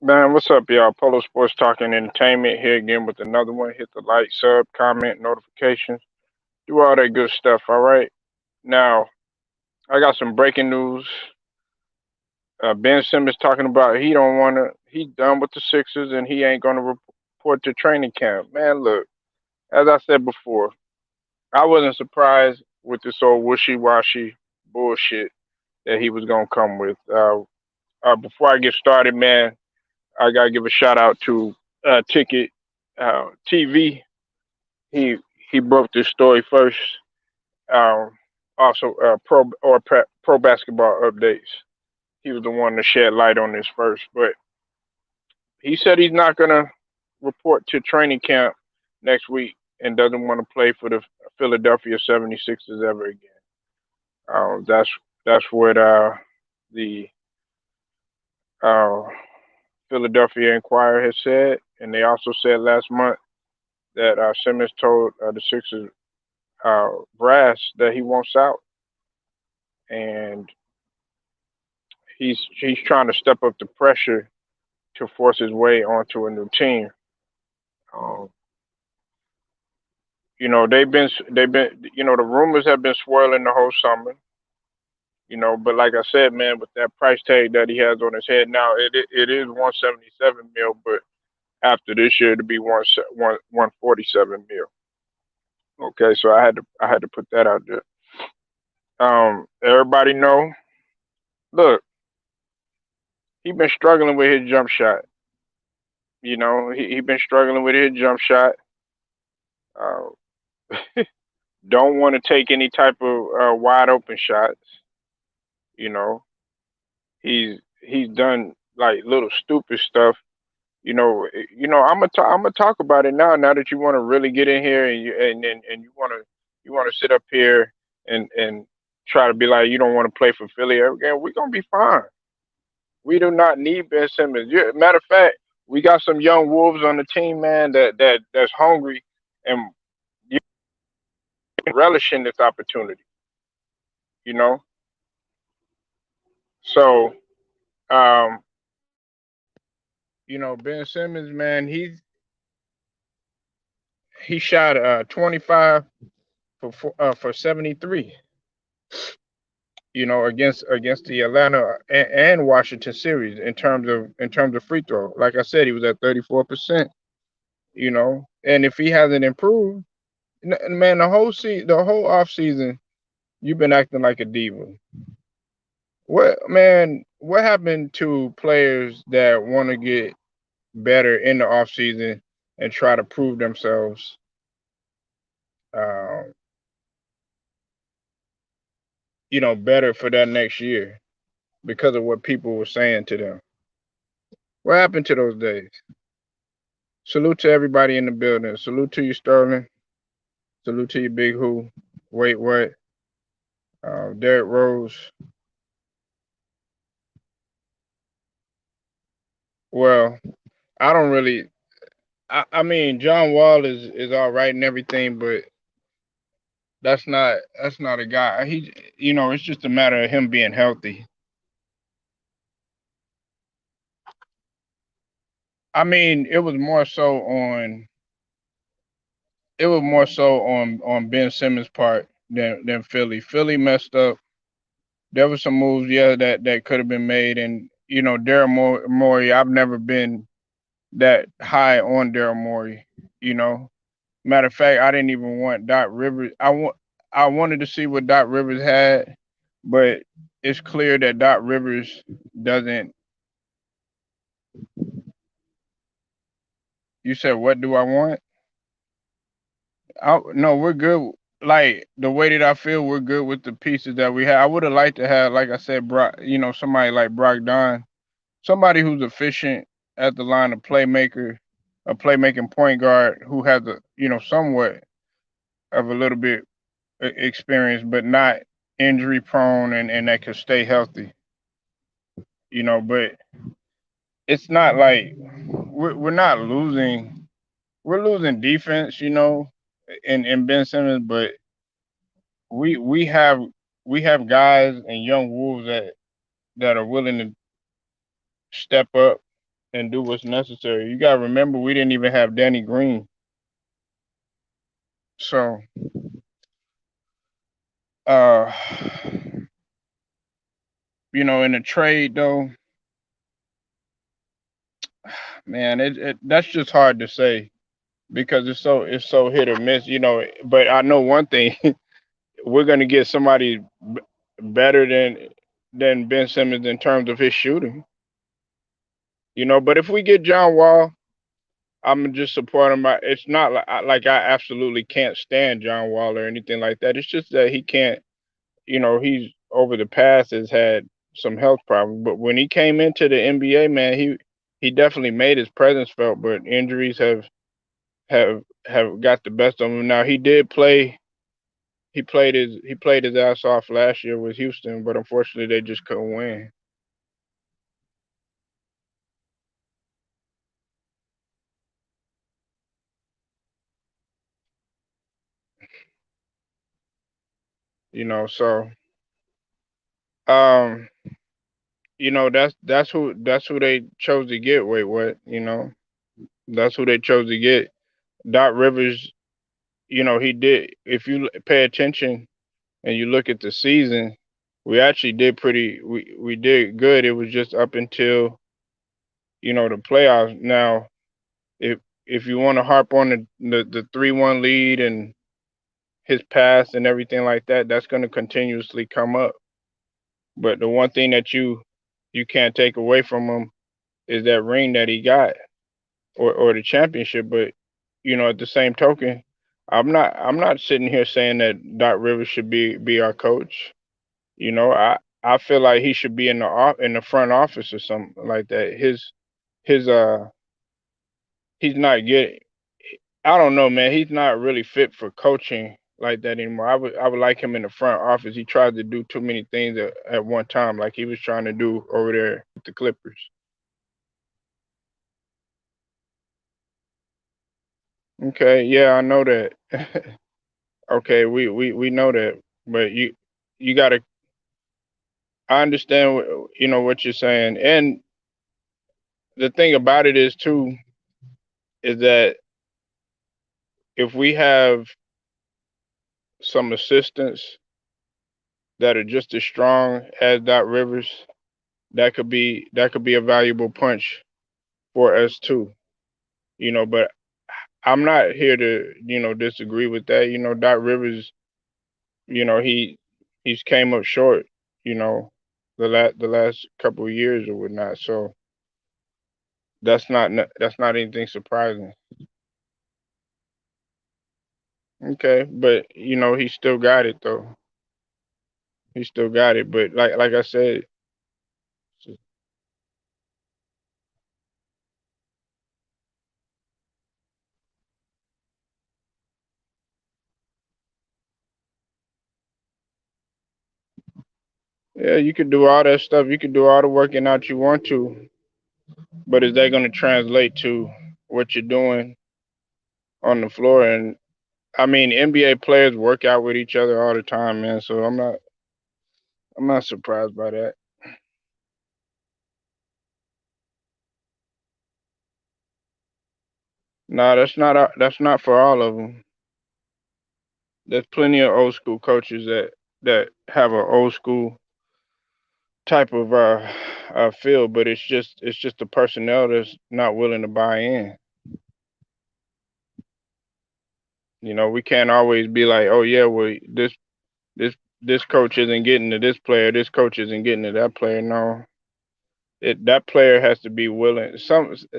Man, what's up, y'all? Polo Sports Talking Entertainment here again with another one. Hit the like, sub, comment, notifications, do all that good stuff. All right. Now, I got some breaking news. Ben Simmons talking about he don't want to. He done with the Sixers and he ain't gonna report to training camp. Man, look, as I said before, I wasn't surprised with this old wishy-washy bullshit that he was gonna come with. Before I get started, man, I gotta give a shout out to Ticket TV. He he broke this story first. Um, Also, pro basketball updates. He was the one to shed light on this first, but he said he's not gonna report to training camp next week and doesn't want to play for the Philadelphia 76ers ever again. That's what the uh, Philadelphia Inquirer has said, and they also said last month that Simmons told the Sixers brass that he wants out, and he's trying to step up the pressure to force his way onto a new team. Um, they've been the rumors have been swirling the whole summer. But like I said, man, with that price tag that he has on his head now, it is 177 mil, but after this year to be 147 mil. Okay, so I had to put that out there. Everybody know. Look, he been struggling with his jump shot. He been struggling with his jump shot. Uh, don't want to take any type of wide open shots. You know, he's done like little stupid stuff. I'm gonna talk about it now. Now that you want to really get in here and you want to sit up here and try to be like you don't want to play for Philly again, we're gonna be fine. We do not need Ben Simmons. Matter of fact, we got some young wolves on the team, man. That's hungry and relishing this opportunity. You know, so um, Ben Simmons, man, he shot 25 for 73. Against the Atlanta and Washington series in terms of free throw. Like I said, he was at 34%. And if he hasn't improved, man, the whole off season, you've been acting like a diva. What happened to players that want to get better in the off season and try to prove themselves? Uh, better for that next year because of what people were saying to them. What happened to those days? Salute to everybody in the building. Salute to you, Sterling. Salute to you, Big Who. Wait, what? Derek Rose. Well, I don't really. I mean, John Wall is all right and everything, but that's not a guy. It's just a matter of him being healthy. I mean, it was more so on Ben Simmons' part than Philly. Philly messed up. There were some moves, yeah, that could have been made, and Daryl Morey. I've never been that high on Daryl Morey. You know, Matter of fact, I didn't even want Doc Rivers. I wanted to see what Doc Rivers had, but it's clear that Doc Rivers doesn't. You said, what do I want? No, we're good. Like the way that I feel, we're good with the pieces that we have. I would have liked to have, like I said, Brock. Somebody like Brock Don, somebody who's efficient at the line, a playmaking point guard who has somewhat of a little bit experience, but not injury prone and that could stay healthy. But it's not like we're not losing. We're losing defense, in Ben Simmons, but we we have we have guys and young wolves that are willing to step up and do what's necessary. You gotta remember we didn't even have Danny Green. So uh in a trade though, man, that's just hard to say because it's so hit or miss, but I know one thing, we're gonna get somebody better than Ben Simmons in terms of his shooting. But if we get John Wall, I'm just supporting my. It's not like I absolutely can't stand John Wall or anything like that. It's just that he can't. He's over the past has had some health problems, but when he came into the NBA, man, he definitely made his presence felt. But injuries have got the best of him. Now he did play. He played his ass off last year with Houston, but unfortunately they just couldn't win. So um, that's who they chose to get. Wait, what? That's who they chose to get. Doc Rivers, he did. If you pay attention and you look at the season, we actually did pretty. We did good. It was just up until the playoffs. Now, if you want to harp on the 3-1 lead and his past and everything like that, that's going to continuously come up. But the one thing that you can't take away from him is that ring that he got, or the championship. But at the same token, I'm not sitting here saying that Doc Rivers should be our coach. I feel like he should be in the front office or something like that. His he's not getting. I don't know, man. He's not really fit for coaching like that anymore. I would like him in the front office. He tried to do too many things at one time, like he was trying to do over there with the Clippers. Okay, yeah, I know that. Okay, we know that, but you gotta. I understand what you're saying, and the thing about it is too is that if we have some assistants that are just as strong as Doc Rivers, that could be a valuable punch for us too. But I'm not here to disagree with that. Doc Rivers, he's came up short. You know, the last couple of years or whatnot. So that's not anything surprising. Okay, but he still got it though. He still got it. But like I said, yeah, you could do all that stuff. You could do all the working out you want to, but is that going to translate to what you're doing on the floor? And I mean, NBA players work out with each other all the time, man. So I'm not surprised by that. Nah, that's not for all of them. There's plenty of old school coaches that have an old school type of feel, but it's just the personnel that's not willing to buy in. We can't always be like, oh yeah, well this this coach isn't getting to this player, this coach isn't getting to that player. No, that player has to be willing.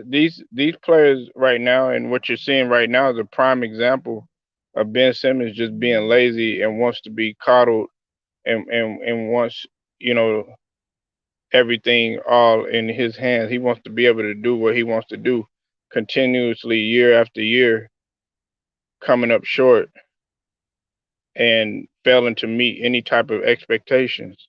These players right now, and what you're seeing right now is a prime example of Ben Simmons just being lazy and wants to be coddled, and wants you know everything all in his hands. He wants to be able to do what he wants to do continuously year after year, coming up short and failing to meet any type of expectations.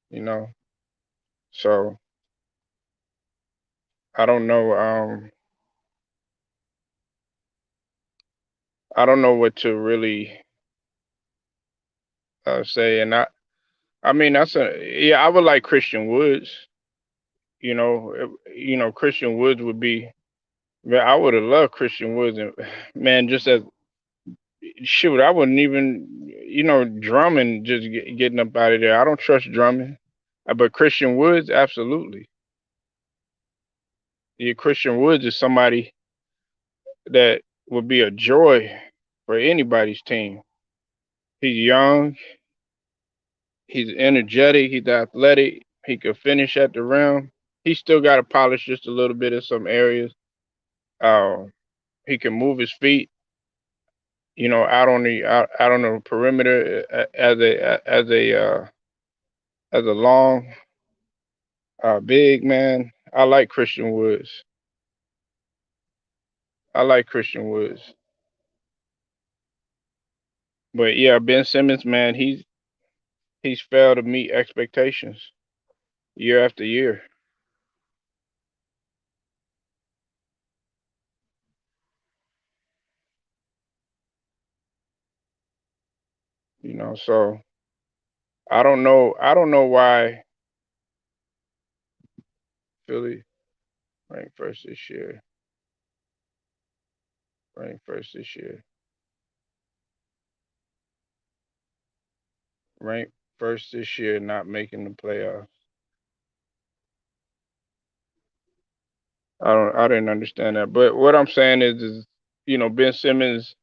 You know, so I don't know. I don't know what to really say, and I mean, that's a yeah. I would like Christian Woods. Christian Woods would be. Man, I would have loved Christian Woods, and man, just as shoot, I wouldn't even, Drummond just getting up out of there. I don't trust Drummond, but Christian Woods, absolutely. Yeah, Christian Woods is somebody that would be a joy for anybody's team. He's young, he's energetic, he's athletic, he could finish at the rim. He still got to polish just a little bit in some areas. Uh, he can move his feet, out on the perimeter as a long big man. I like Christian Woods. I like Christian Woods. But yeah, Ben Simmons, man, he's failed to meet expectations year after year. So I don't know why Philly ranked first this year. Ranked first this year. Ranked first this year, not making the playoffs. I didn't understand that. But what I'm saying is Ben Simmons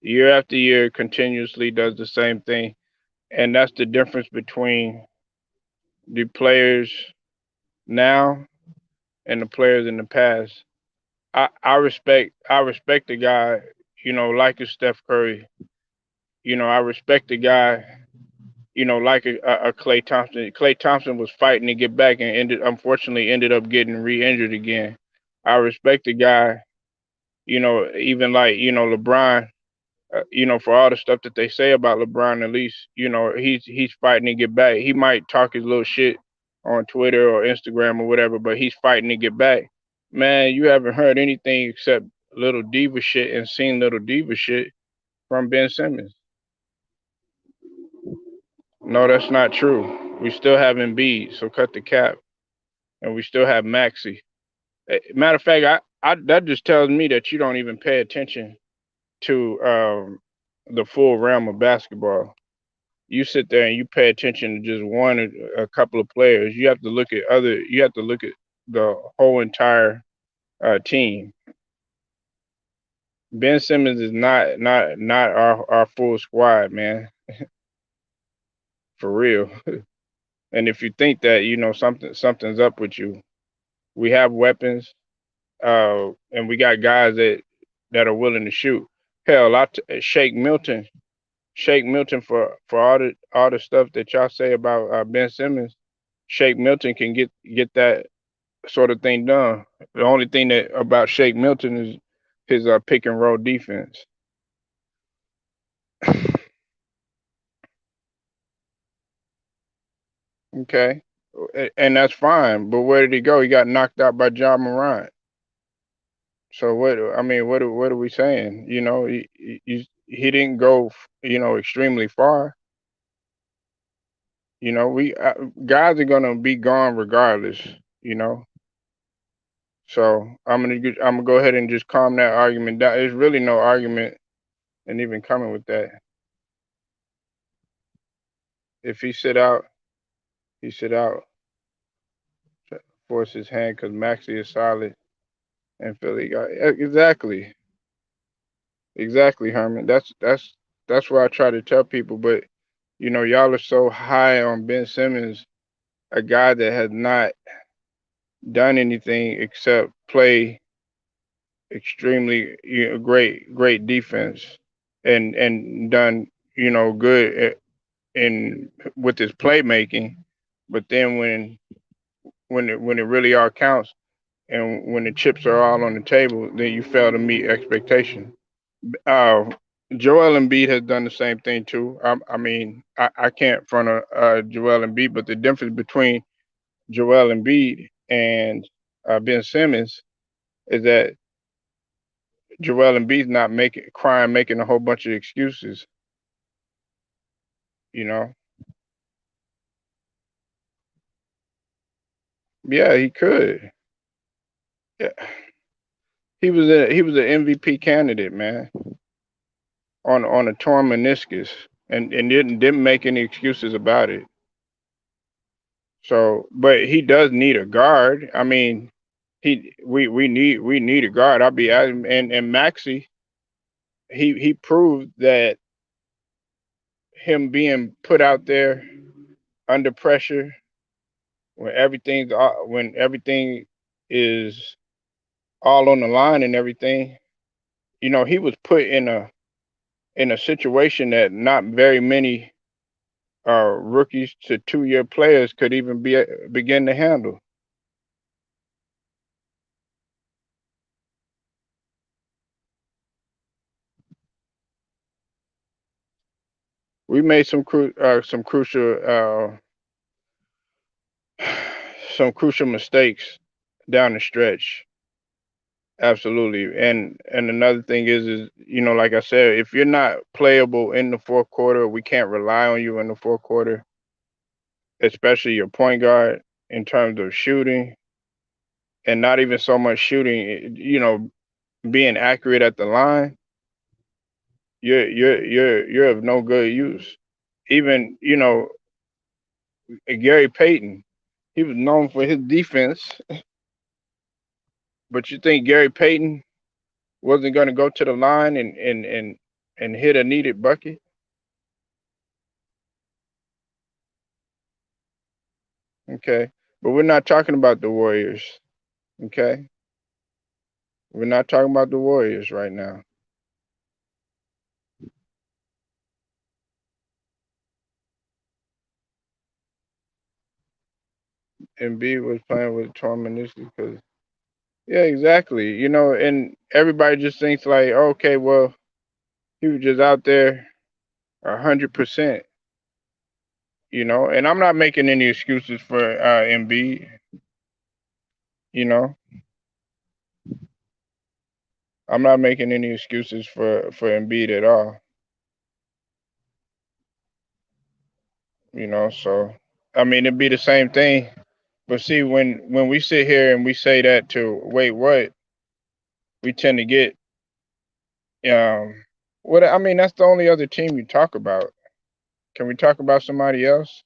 year after year continuously does the same thing. And that's the difference between the players now and the players in the past. I respect the guy, like a Steph Curry. I respect the guy, like a Clay Thompson. Clay Thompson was fighting to get back and unfortunately ended up getting re-injured again. I respect the guy, even like LeBron. For all the stuff that they say about LeBron, at least he's fighting to get back. He might talk his little shit on Twitter or Instagram or whatever, but he's fighting to get back. Man, you haven't heard anything except little diva shit and seen little diva shit from Ben Simmons. No, that's not true. We still have Embiid, so cut the cap, and we still have Maxi. Matter of fact, that just tells me that you don't even pay attention to the full realm of basketball. You sit there and you pay attention to just one or a couple of players. You have to look at other. You have to look at the whole entire team. Ben Simmons is not our full squad, man, for real. And if you think that something's up with you, we have weapons, and we got guys that are willing to shoot. Hell, Shake Milton for all the stuff that y'all say about Ben Simmons. Shake Milton can get that sort of thing done. The only thing that about Shake Milton is his pick and roll defense. Okay, and that's fine. But where did he go? He got knocked out by John Morant. So what? I mean, what are we saying? He didn't go, extremely far. We guys are gonna be gone regardless. You know, so I'm gonna go ahead and just calm that argument down. There's really no argument and even coming with that. If he sit out, he sit out. Force his hand because Maxi is solid and Philly got exactly, Herman. That's what I try to tell people. But y'all are so high on Ben Simmons, a guy that has not done anything except play extremely great defense and done good in with his playmaking. But then when it really all counts and when the chips are all on the table, then you fail to meet expectation. Uh, Joel Embiid has done the same thing too. I mean, I can't front Joel Embiid, but the difference between Joel Embiid and Ben Simmons is that Joel Embiid's not making a whole bunch of excuses. You know, Yeah, he could. Yeah. He was an MVP candidate, man, on a torn meniscus, and didn't make any excuses about it. So, but he does need a guard. I mean, we need a guard. I'll be at him, and Maxi, he proved that him being put out there under pressure when everything is all on the line and everything. He was put in a situation that not very many rookies to 2-year players could even begin to handle. We made some some crucial mistakes down the stretch. Absolutely. And another thing is like I said, if you're not playable in the fourth quarter, we can't rely on you in the fourth quarter, especially your point guard in terms of shooting, and not even so much shooting, being accurate at the line. You're of no good use. Even, Gary Payton, he was known for his defense, but you think Gary Payton wasn't going to go to the line and hit a needed bucket? Okay. But we're not talking about the Warriors. Okay. We're not talking about the Warriors right now. Embiid was playing with torn meniscus because, yeah, exactly. And everybody just thinks like, okay, well, he was just out there 100%. And I'm not making any excuses for Embiid. You know, I'm not making any excuses for Embiid at all. So I mean it'd be the same thing. But see, when we sit here and we say that to wait, what, we tend to get what I mean, that's the only other team you talk about. Can we talk about somebody else?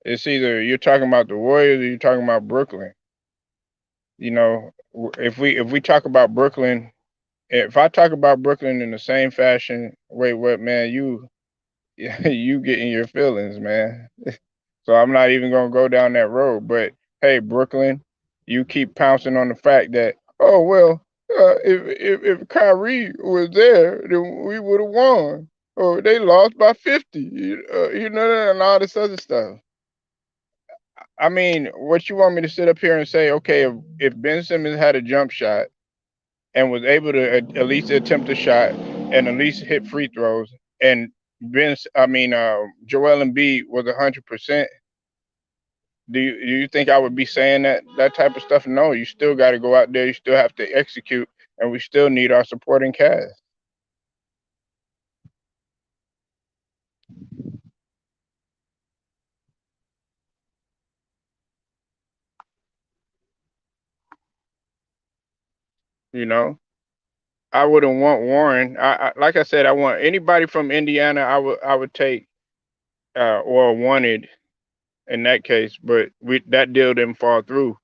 It's either you're talking about the Warriors or you're talking about Brooklyn. If we talk about Brooklyn, if I talk about Brooklyn in the same fashion, wait, what, man, you get in your feelings, man. So I'm not even gonna go down that road. But hey, Brooklyn, you keep pouncing on the fact that, oh well, if Kyrie was there, then we would have won. Or they lost by 50, and all this other stuff. I mean, what you want me to sit up here and say? Okay, if Ben Simmons had a jump shot and was able to at least attempt a shot and at least hit free throws, and Joel Embiid was 100%. Do you think I would be saying that type of stuff? No, you still got to go out there. You still have to execute, and we still need our supporting cast. You know, I wouldn't want Warren. Like I said, I want anybody from Indiana. I would take or wanted in that case, but that deal didn't fall through.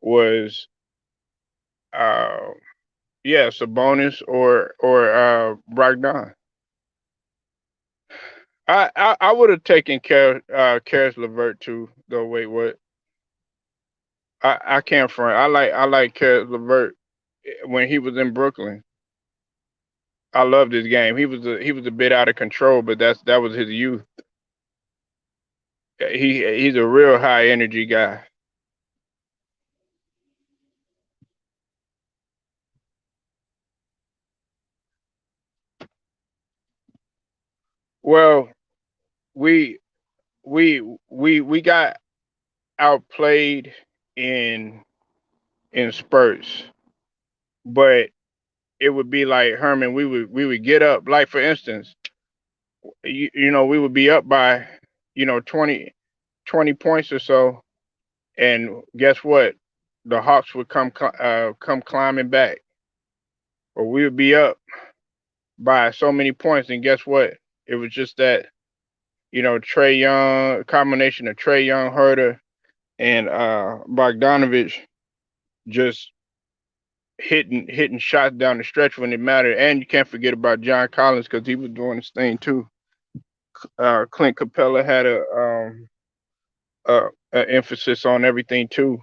Was uh yeah, Sabonis or Brogdon. I would have taken Karis LeVert too. Though wait, what? I can't front. I like Karis LeVert when he was in Brooklyn. I loved his game. He was a bit out of control, but that was his youth. He's a real high energy guy. Well, we we got outplayed in in spurts, but it would be like Herman. We would get up. Like for instance, we would be up by 20. 20 points or so, and guess what? The Hawks would come climbing back, or we would be up by so many points. And guess what? It was just that Trey Young, a combination of Trey Young, Herter, and Bogdanovich just hitting shots down the stretch when it mattered. And you can't forget about John Collins because he was doing his thing too. Clint Capella had a emphasis on everything too.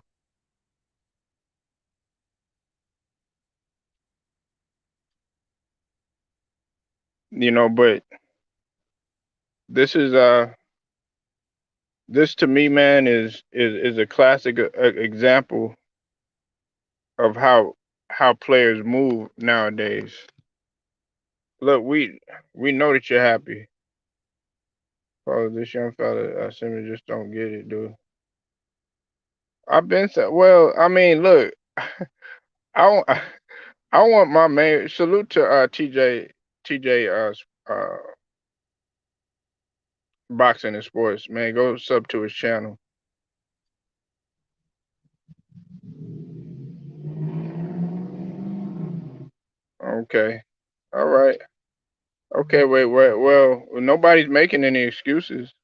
But this is this to me, man, is a classic example of how players move nowadays. Look, we know that you're happy. Oh, this young fella, Simmons just don't get it, dude. I've been said, well, I mean, look, I want, I want my man. Salute to TJ boxing and sports, man. Go sub to his channel. Okay, all right. Okay, wait. Well, nobody's making any excuses.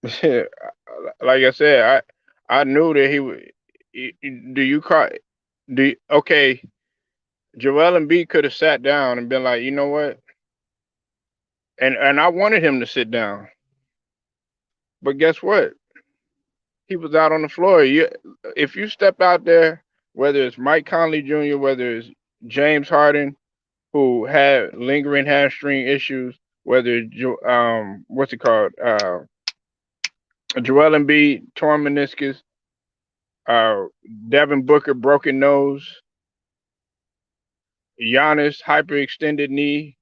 Like I said, I knew that he would. Do you call? Okay? Joel Embiid could have sat down and been like, you know what? And I wanted him to sit down, but guess what? He was out on the floor. If you step out there, whether it's Mike Conley Jr., whether it's James Harden, who had lingering hamstring issues, whether what's it called, Joel Embiid torn meniscus, uh, Devin Booker broken nose, Giannis hyperextended knee.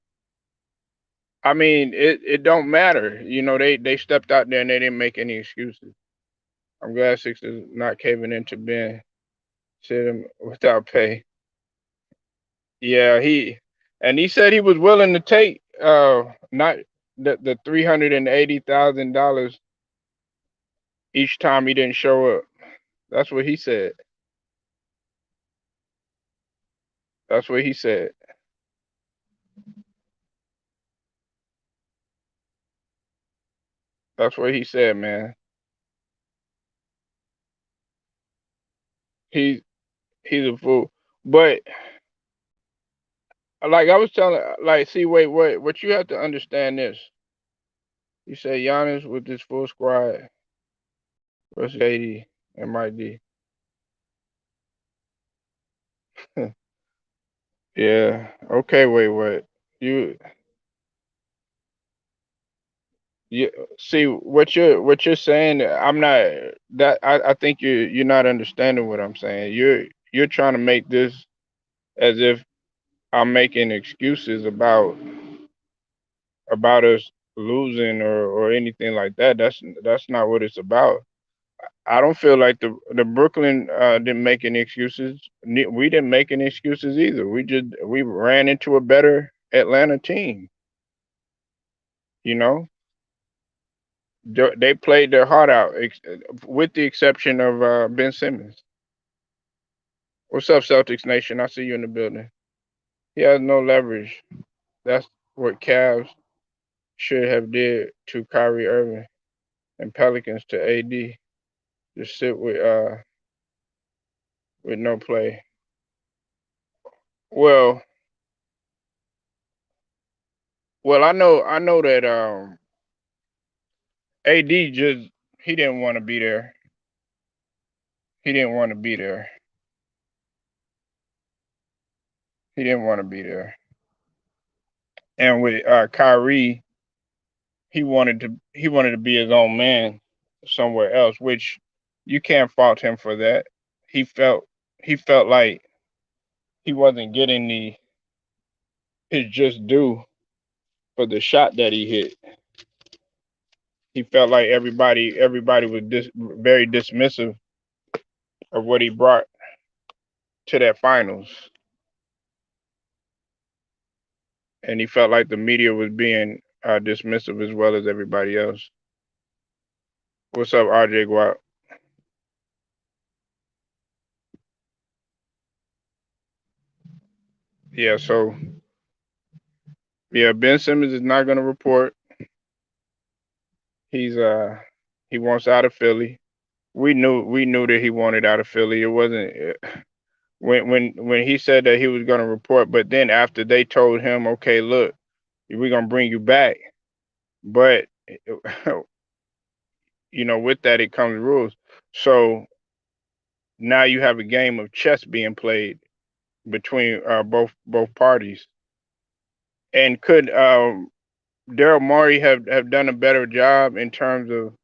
I mean, it don't matter. They stepped out there and they didn't make any excuses. I'm glad Six is not caving into Ben. Sit him without pay. Yeah, he said he was willing to take not the $380,000 each time he didn't show up. That's what he said. That's what he said. That's what he said, man. He he's a fool. But like I was telling, like, see, wait, what you have to understand this. You say Giannis with this full squad versus AD and Mike D. Yeah. Okay. Wait. You you see what you're saying. I'm not that. I think you're not understanding what I'm saying. You're trying to make this as if I'm making excuses about us losing or anything like that. That's not what it's about. I don't feel like the Brooklyn didn't make any excuses. We didn't make any excuses either. We ran into a better Atlanta team. You know, they played their heart out, with the exception of Ben Simmons. What's up, Celtics Nation? I see you in the building. He has no leverage. That's what Cavs should have did to Kyrie Irving and Pelicans to AD. Just sit with no play. Well, I know that AD just he didn't want to be there. He didn't want to be there. He didn't want to be there. And with Kyrie, he wanted to be his own man somewhere else, which you can't fault him for that. He felt he felt like he wasn't getting the his just due for the shot that he hit. He felt like everybody was very dismissive of what he brought to that finals, and he felt like the media was being dismissive as well as everybody else. What's up, RJ Guap? Yeah, so yeah, Ben Simmons is not gonna report. He's he wants out of Philly. We knew that he wanted out of Philly. It wasn't when he said that he was gonna report, but then after they told him, okay, look, we're gonna bring you back, but with that it comes rules. So now you have a game of chess being played between both parties. And could Daryl Morey have done a better job in terms of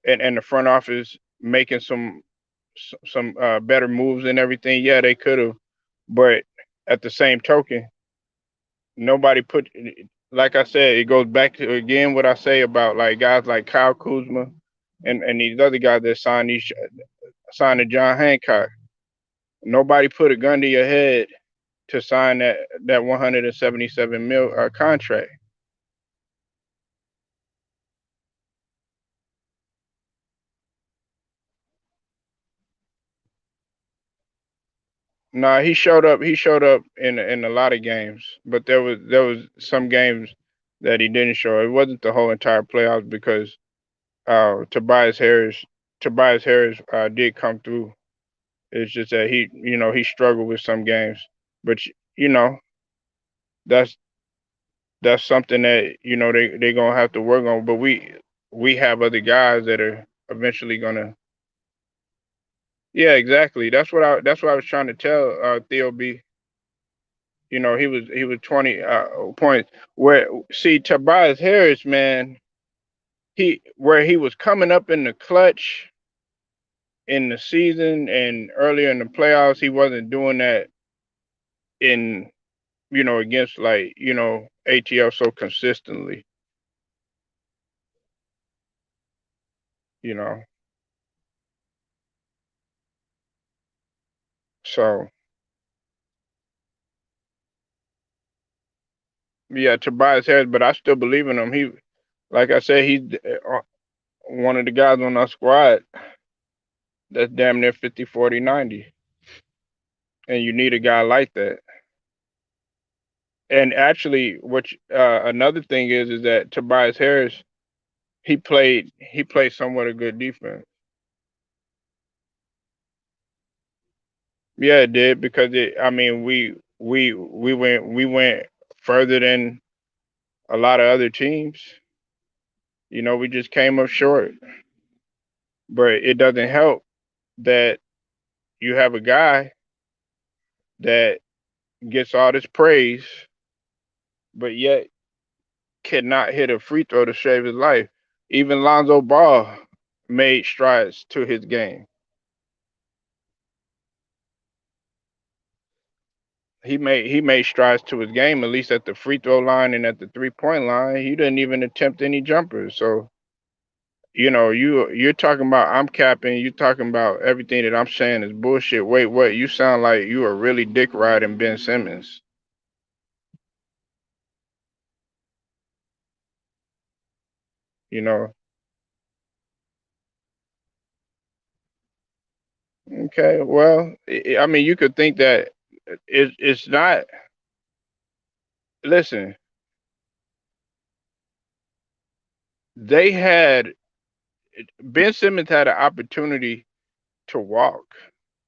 and the front office making some better moves and everything? Yeah, they could have, but at the same token, nobody put. Like I said, it goes back to again what I say about like guys like Kyle Kuzma and these other guys that signed to John Hancock. Nobody put a gun to your head to sign that 177 mil contract. Nah, he showed up. He showed up in a lot of games, but there was some games that he didn't show. It wasn't the whole entire playoffs because Tobias Harris did come through. It's just that he struggled with some games, but you know that's that's something that they gonna have to work on. But we have other guys that are eventually gonna. Yeah, exactly. That's what I was trying to tell Theo B. He was 20 points. Where see Tobias Harris, man, where he was coming up in the clutch in the season and earlier in the playoffs, he wasn't doing that in against like ATL so consistently. You know, so yeah, Tobias Harris, but I still believe in him. Like I said, he's one of the guys on our squad that's damn near 50, 40, 90. And you need a guy like that. And actually, another thing is that Tobias Harris he played somewhat a good defense. Yeah, it did because I mean, we went further than a lot of other teams. We just came up short, but it doesn't help that you have a guy that gets all this praise, but yet cannot hit a free throw to save his life. Even Lonzo Ball made strides to his game. He made strides to his game, at least at the free throw line and at the 3-point line. He didn't even attempt any jumpers. So you're talking about I'm capping. You're talking about everything that I'm saying is bullshit. Wait, what? You sound like you are really dick riding Ben Simmons. You know. Okay. Well, I mean, you could think that it's not. Listen, they had Ben Simmons had an opportunity to walk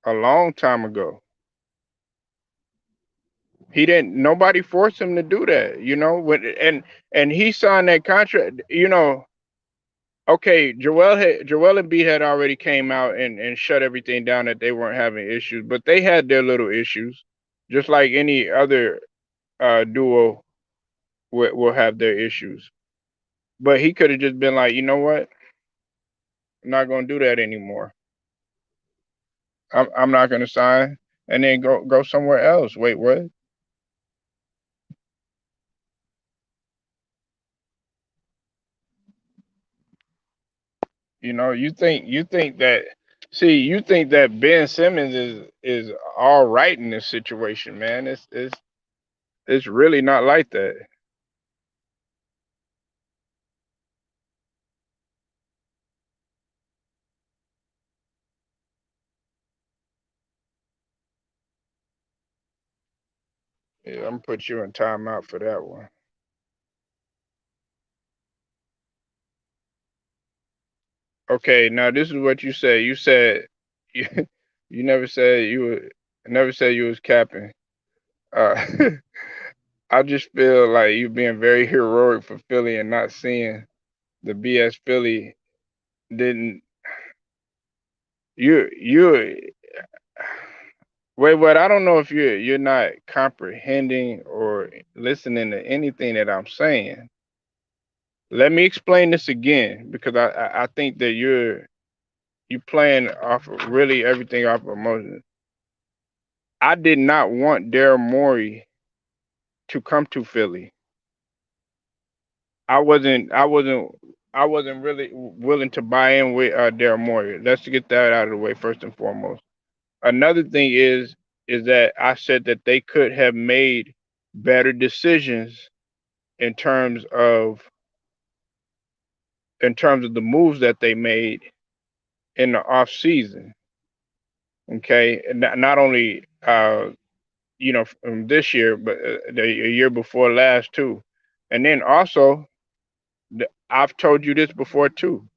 a long time ago. He didn't. Nobody forced him to do that. And he signed that contract. Okay, Joel Embiid had already came out and shut everything down that they weren't having issues, but they had their little issues, just like any other duo will have their issues. But he could have just been like, you know what, I'm not gonna do that anymore. I'm not gonna sign, and then go somewhere else. Wait, what? You think that you think that Ben Simmons is all right in this situation, man. It's really not like that. Yeah, I'm gonna put you in timeout for that one. Okay, now this is what you said. You said you, you never said you was capping. Uh, I just feel like you being very heroic for Philly and not seeing the BS Philly didn't. You wait. What? I don't know if you're not comprehending or listening to anything that I'm saying. Let me explain this again because I think that you playing off of really everything off of emotion. I did not want Daryl Morey to come to Philly. I wasn't I wasn't I wasn't really willing to buy in with Daryl Morey. Let's get that out of the way first and foremost. Another thing is that I said that they could have made better decisions in terms of the moves that they made in the off season. Okay, and not only from this year, but the year before last too. And then also, I've told you this before too.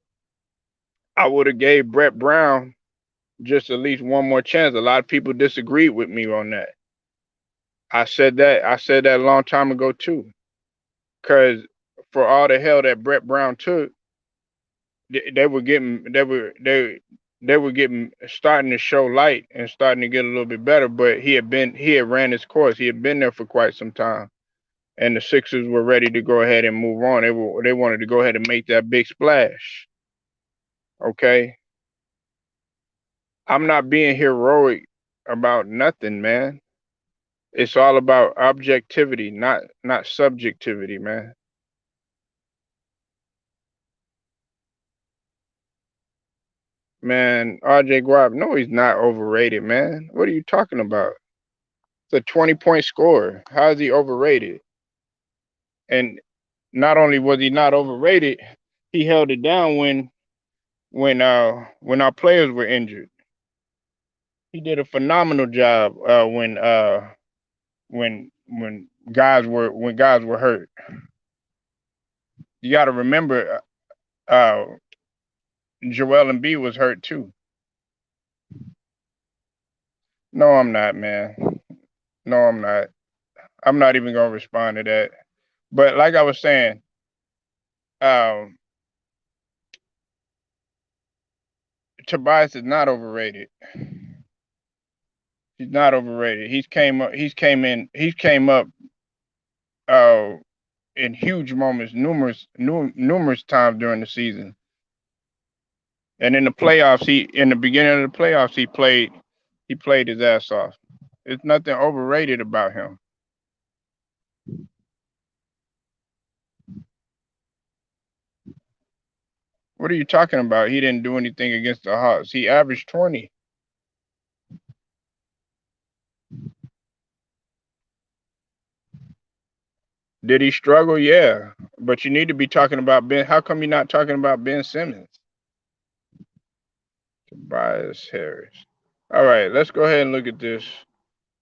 I would have gave Brett Brown just at least one more chance. A lot of people disagreed with me on that. I said that a long time ago too. Cause for all the hell that Brett Brown took, they were getting they were getting starting to show light and starting to get a little bit better. But he had ran his course. He had been there for quite some time. And the Sixers were ready to go ahead and move on. They wanted to go ahead and make that big splash. Okay, I'm not being heroic about nothing, man. It's all about objectivity, not subjectivity, man. Man, RJ Guap, no, he's not overrated, man. What are you talking about? It's a 20-point scorer. How is he overrated? And not only was he not overrated, he held it down when our players were injured. He did a phenomenal job when guys were hurt. You got to remember, Joel Embiid was hurt too. No, I'm not, man. No, I'm not. I'm not even gonna respond to that. But like I was saying, um, Tobias is not overrated. He's not overrated. He's came up. He's came in. He's came up uh, in huge moments, numerous times during the season. And in the playoffs, in the beginning of the playoffs, he played his ass off. There's nothing overrated about him. What are you talking about? He didn't do anything against the Hawks. He averaged 20. Did he struggle? Yeah. But you need to be talking about Ben. How come you're not talking about Ben Simmons? Tobias Harris. All right, let's go ahead and look at this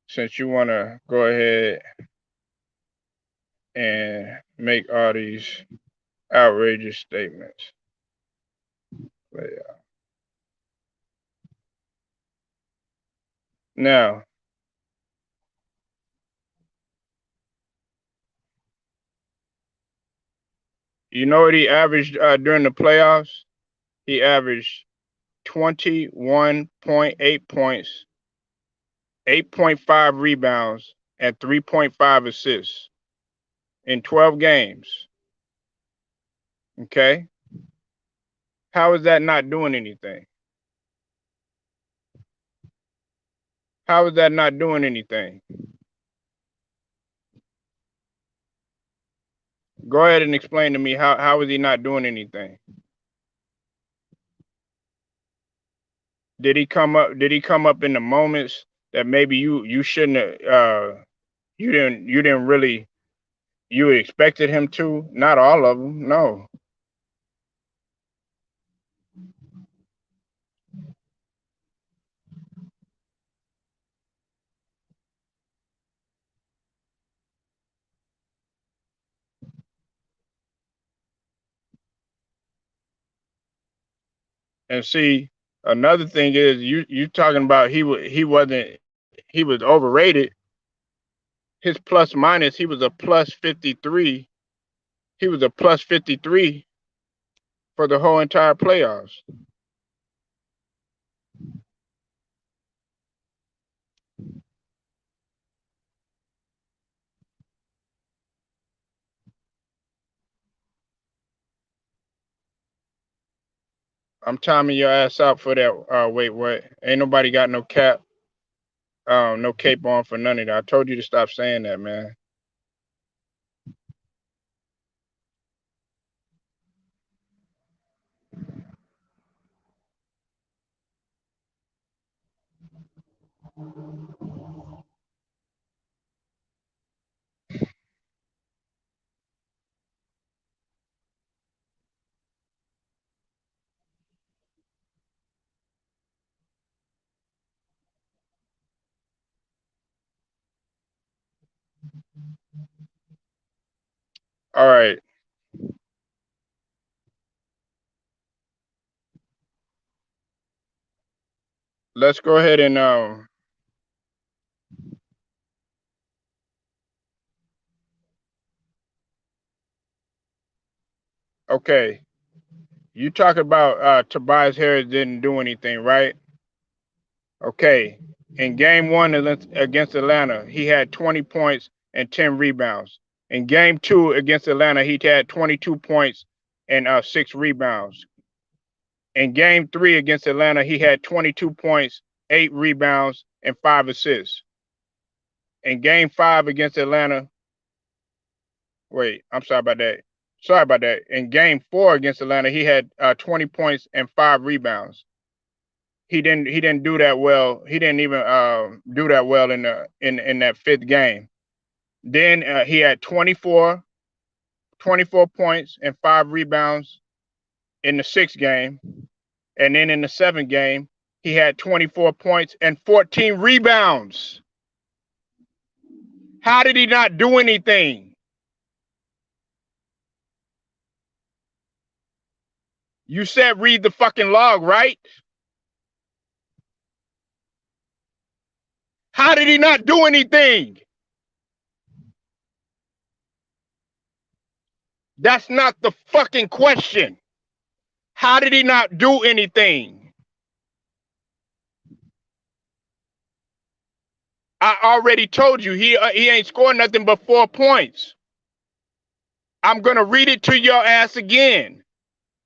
since you want to go ahead and make all these outrageous statements. Now, you know what he averaged during the playoffs? He averaged 21.8 points, 8.5 rebounds, and 3.5 assists in 12 games. Okay? How is that not doing anything? How is that not doing anything? Go ahead and explain to me how is he not doing anything? Did he come up in the moments that maybe you shouldn't have you didn't really you expected him to? Not all of them, no. And see, another thing is you talking about he was overrated. His plus minus, he was a plus 53. He was a plus 53 for the whole entire playoffs. I'm timing your ass out for that. Wait, what? Ain't nobody got no cap, no cape on for none of that. I told you to stop saying that, man. All right, let's go ahead and okay. You talk about Tobias Harris didn't do anything, right? Okay. In game one against Atlanta, he had 20 points and 10 rebounds. In game two against Atlanta, he had 22 points and 6 rebounds. In game three against Atlanta, he had 22 points, 8 rebounds, and 5 assists. In game five against Atlanta, wait, I'm sorry about that. Sorry about that. In game four against Atlanta, he had 20 points and 5 rebounds. He didn't do that well. He didn't even do that well in that fifth game. Then he had 24 points and 5 rebounds in the sixth game. And then in the seventh game, he had 24 points and 14 rebounds. How did he not do anything? You said read the fucking log, right? How did he not do anything? That's not the fucking question. How did he not do anything? I already told you he ain't scored nothing but 4 points. I'm gonna read it to your ass again,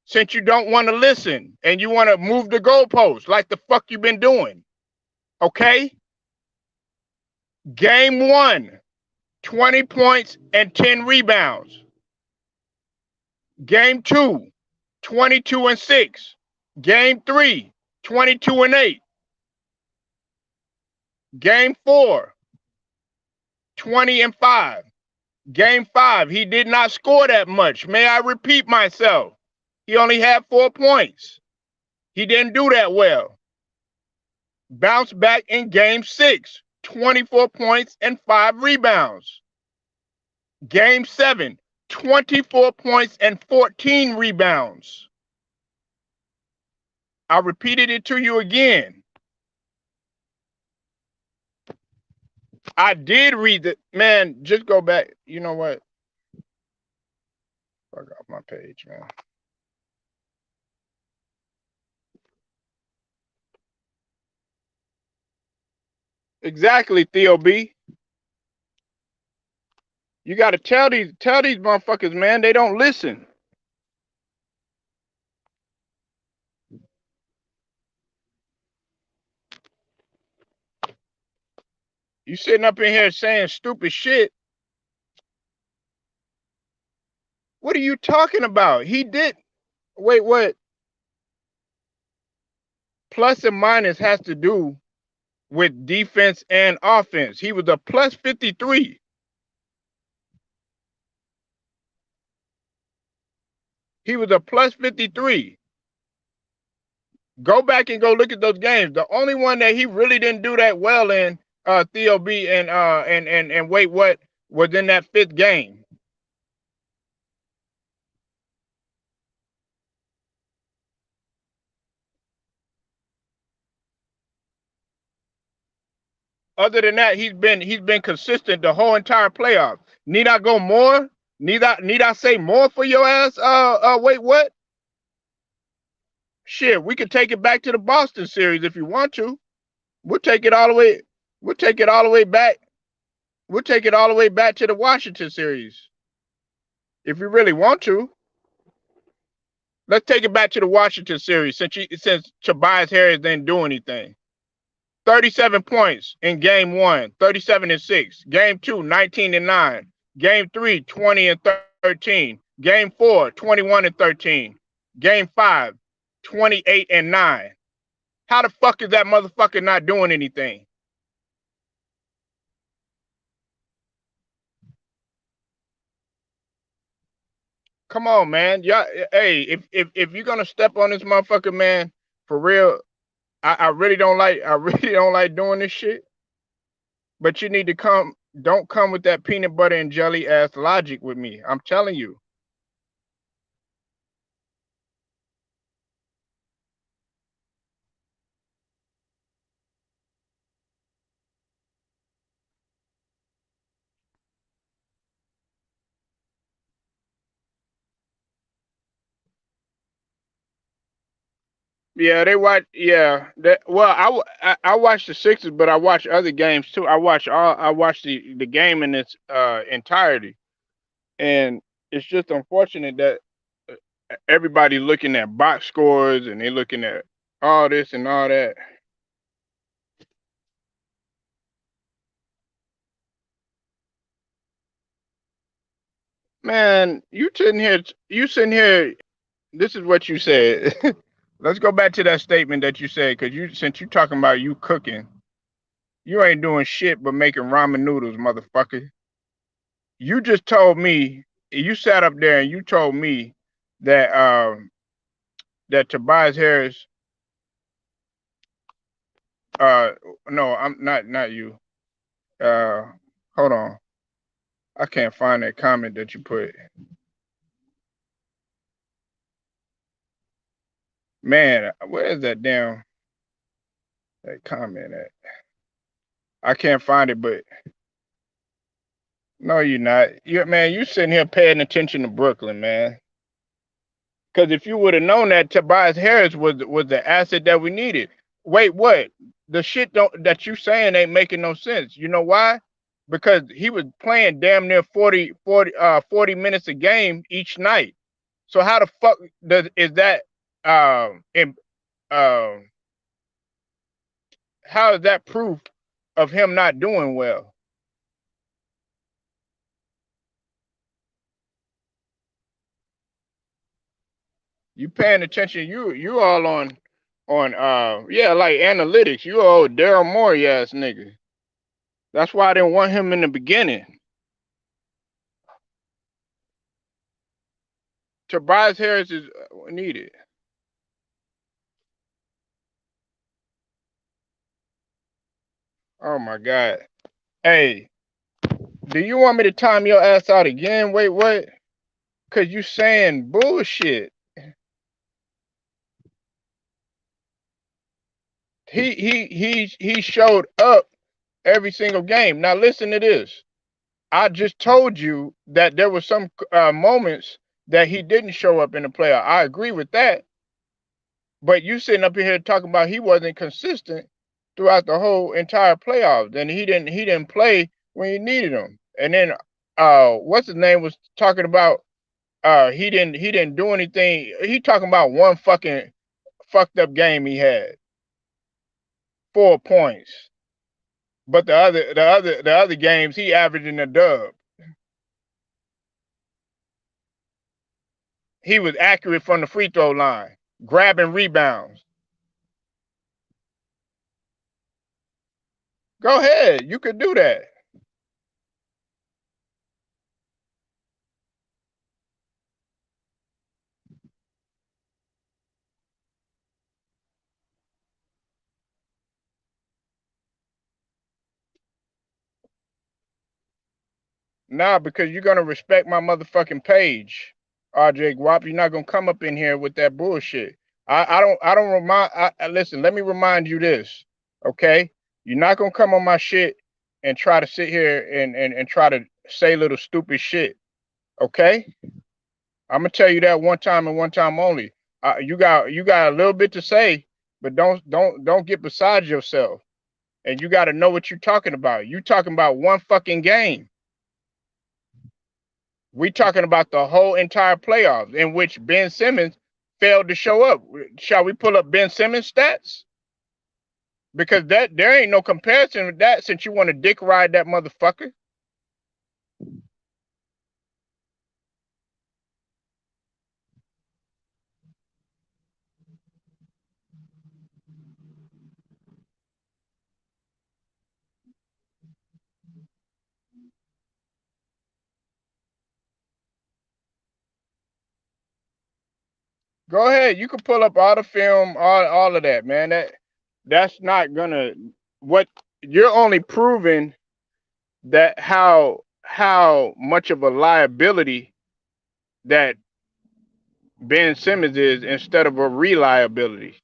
since you don't want to listen and you want to move the goalposts like the fuck you been doing. Okay? Game one, 20 points and 10 rebounds. Game two, 22 and 6. Game three, 22 and 8. Game four, 20 and 5. Game five, he did not score that much. May I repeat myself? He only had 4 points. He didn't do that well. Bounced back in game six, 24 points and 5 rebounds. Game seven, 24 points and 14 rebounds. I repeated it to you again. I did read the man. Just go back. You know what? Fuck off my page, man. Exactly, Theo B. You got to tell these motherfuckers, man. They don't listen. You sitting up in here saying stupid shit. What are you talking about? He did. Wait, what? Plus and minus has to do with defense and offense. He was a plus 53. He was a plus 53. Go back and go look at those games. The only one that he really didn't do that well in, Theo B and wait, what, was in that fifth game. Other than that, he's been consistent the whole entire playoff. Need I go more? Need I say more for your ass? Wait, what? Shit, we could take it back to the Boston series if you want to. We'll take it all the way. We'll take it all the way back. We'll take it all the way back to the Washington series if you really want to. Let's take it back to the Washington series since Tobias Harris didn't do anything. 37 points in game 1, 37-6. Game 2, 19-9. Game 3, 20-13. Game 4, 21-13. Game 5, 28-9. How the fuck is that motherfucker not doing anything? Come on, man. Yeah, hey, if you're gonna step on this motherfucker, man, for real, I really don't like doing this shit. But you need to don't come with that peanut butter and jelly ass logic with me. I'm telling you. Yeah, they watch. Yeah, well, I watch the Sixers, but I watch other games too. I watch the game in its entirety, and it's just unfortunate that everybody looking at box scores and they looking at all this and all that. Man, you sitting here. This is what you said. Let's go back to that statement that you said, because since you talking about you cooking, you ain't doing shit but making ramen noodles, motherfucker. You just told me, you sat up there and you told me that that Tobias Harris, uh no, I'm not you. Uh Hold on. I can't find that comment that you put. Man, where is that comment at? I can't find it, but no, you're not. You sitting here paying attention to Brooklyn, man. Because if you would have known that Tobias Harris was the asset that we needed. Wait, what? The shit don't that you saying ain't making no sense. You know why? Because he was playing damn near 40 minutes a game each night. So how the fuck is that in, um how is that proof of him not doing well? You paying attention, you all on yeah, like analytics. You old Daryl Morey ass nigga. That's why I didn't want him in the beginning. Tobias Harris is needed. Oh my god. Hey, do you want me to time your ass out again? Wait, what? Cause you saying bullshit. He showed up every single game. Now listen to this. I just told you that there were some moments that he didn't show up in the playoff. I agree with that. But you sitting up here talking about he wasn't consistent throughout the whole entire playoffs, and he didn't play when you needed him. And then what's his name was talking about he didn't do anything. He talking about one fucking fucked up game he had, 4 points. But the other games he averaging a dub. He was accurate from the free throw line, grabbing rebounds. Go ahead, you could do that. Nah, because you're gonna respect my motherfucking page, RJ Guap. You're not gonna come up in here with that bullshit. I don't remind. Listen, let me remind you this, okay? You're not gonna come on my shit and try to sit here and try to say little stupid shit. Okay? I'm gonna tell you that one time and one time only. You got a little bit to say, but don't get beside yourself. And you got to know what you're talking about. You talking about one fucking game. We talking about the whole entire playoffs in which Ben Simmons failed to show up. Shall we pull up Ben Simmons stats? Because that there ain't no comparison with that since you want to dick ride that motherfucker. Go ahead. You can pull up all the film, all of that, man. That's not gonna what you're only proving that how much of a liability that Ben Simmons is instead of a reliability.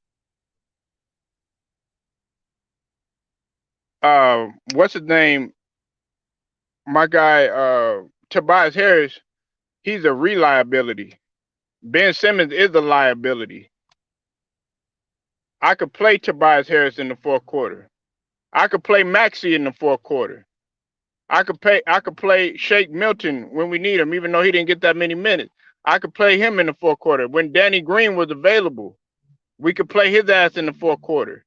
What's his name? My guy, Tobias Harris. He's a reliability. Ben Simmons is a liability. I could play Tobias Harris in the fourth quarter. I could play Maxey in the fourth quarter. I could play Shake Milton when we need him, even though he didn't get that many minutes. I could play him in the fourth quarter. When Danny Green was available, we could play his ass in the fourth quarter.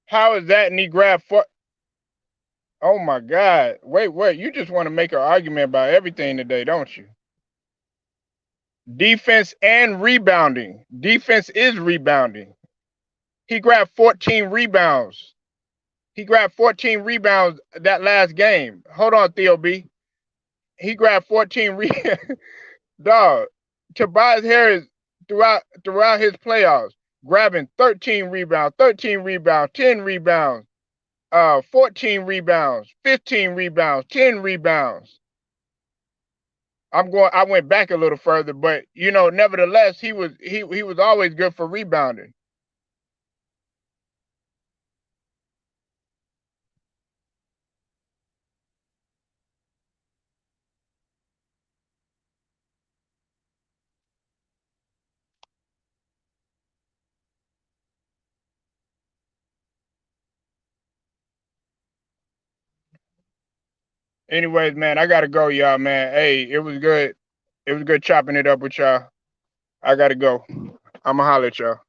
How is that? And he grabbed four. Oh my God! Wait! You just want to make an argument about everything today, don't you? Defense and rebounding. Defense is rebounding. He grabbed 14 rebounds. He grabbed 14 rebounds that last game. Hold on, Theo B. He grabbed 14 dog. Tobias Harris throughout his playoffs, grabbing 13 rebounds, 10 rebounds, 14 rebounds, 15 rebounds, 10 rebounds. I went back a little further, but nevertheless, he was always good for rebounding. Anyways, man, I gotta go, y'all, man. Hey, it was good. It was good chopping it up with y'all. I gotta go. I'ma holler at y'all.